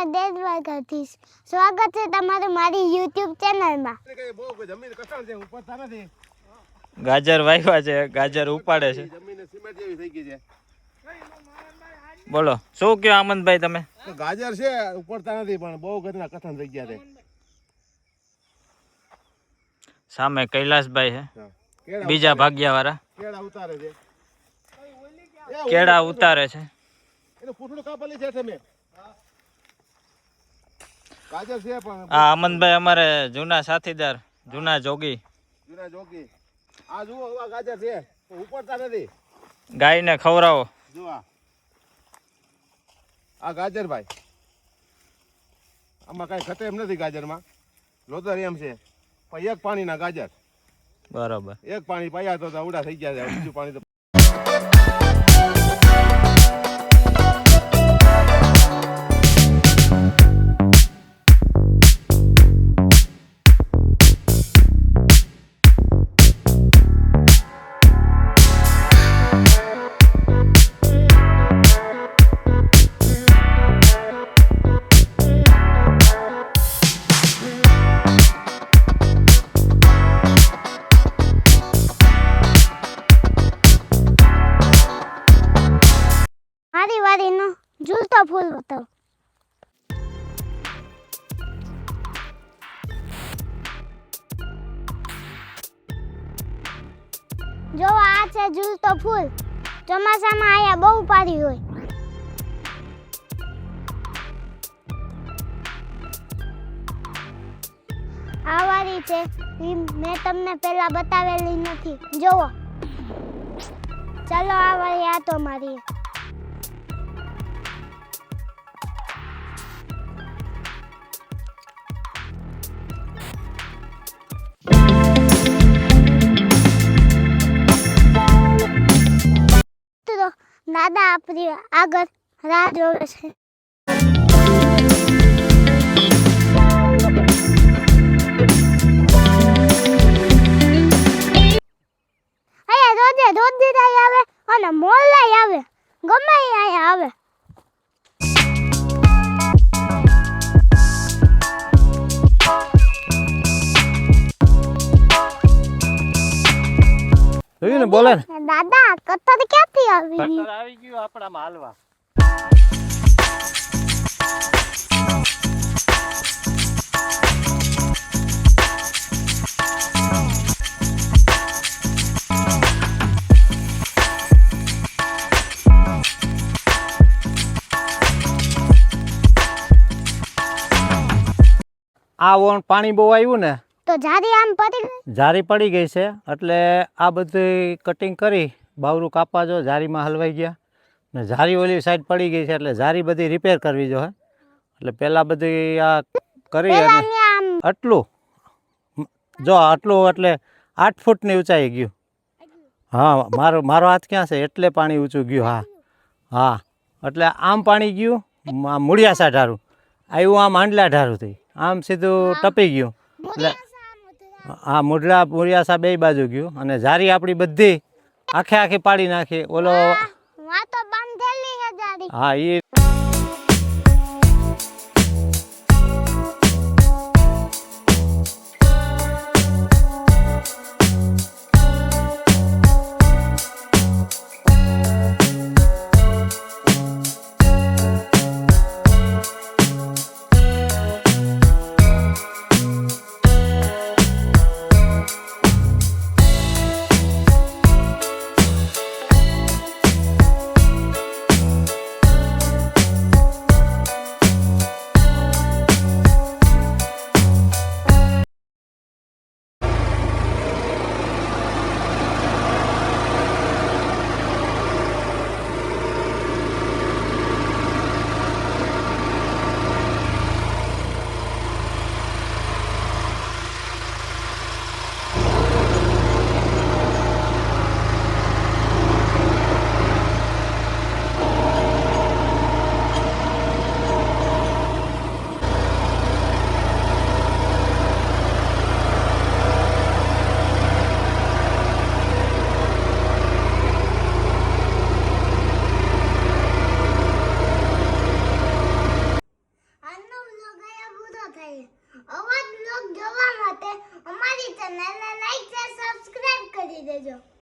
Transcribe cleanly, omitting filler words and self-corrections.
કુમાર દેદવાગરથી સ્વાગત છે તમારું મારી YouTube ચેનલમાં। ગાજર વાવ્યા છે, ગાજર ઉપાડે છે। બોલો શું કયો આમંદભાઈ તમે? ગાજર છે ઉપડતા નથી પણ બહુ ગધના કથન થઈ ગયા છે। સામે કૈલાસભાઈ છે, બીજા ભાગ્યા વાળા કેળા ઉતારે છે। એનું પૂછડું કાપેલી છે તમે ગાજર છે પણ આ અમનભાઈ અમારે જૂના સાથીદાર, જૂના જોગી। આ જુઓ આ ગાજર છે ઉપડતા નથી। ગાયને ખવડાવો। જો આ ગાજર ભાઈ આમાં કઈ ખતે એમ નથી। ગાજરમાં લોતર એમ છે પણ એક પાણીના ગાજર બરોબર। એક પાણી પાયા તો ઉડા થઈ ગયા છે, બીજું પાણી તો વારીનો ઝૂલતો ફૂલ બતાવો। જો આ છે ઝૂલતો ફૂલ, ચોમાસામાં આયા બહુ પારી હોય। આ વારી છે ઈ મેં તમને પહેલા બતાવેલી નથી, જોવો। ચાલો આ વારી આ તો મારી દાદા આપણી આગળ રાહ જોવે છે। અહીંયા રોજે રોજ દીરાઈ આવે અને મોરલાઈ આવે, ગમે અહીંયા આવે। જોયું ને બોલે ને દાદા કતર ક્યાંથી આવી ગઈ? કટર આવી ગયું આપણામાં હાલવા। આ વણ પાણી બહુ આવ્યું ને તો જારી આમ પડી ગઈ, જારી પડી ગઈ છે એટલે આ બધું કટિંગ કરી બાવરું કાપવા જો જારીમાં હલવાઈ ગયા ને જારી ઓલી સાઈડ પડી ગઈ છે એટલે જારી બધી રિપેર કરવી જો એટલે પહેલાં બધી આ કરી અને પેલા આમ આટલું જો આટલું એટલે 8 ફૂટની ઊંચાઈ ગયું। હા મારો હાથ ક્યાં છે એટલે પાણી ઊંચું ગયું। હા હા એટલે આમ પાણી ગયું, આમ મૂળિયાસા ઢારું આવ્યું, આમ આંડલા ઢારું થઈ, આમ સીધું ટપી ગયું એટલે હા મૂળિયાસા બે બાજુ ગયું અને જારી આપણી બધી આખી પાડી નાખી। ઓલો વા તો બાંધેલી છે જારી। હા એ થાય. આવા જ બ્લોગ જોવા માટે અમારી ચેનલને લાઈક અને સબસ્ક્રાઇબ કરી દેજો.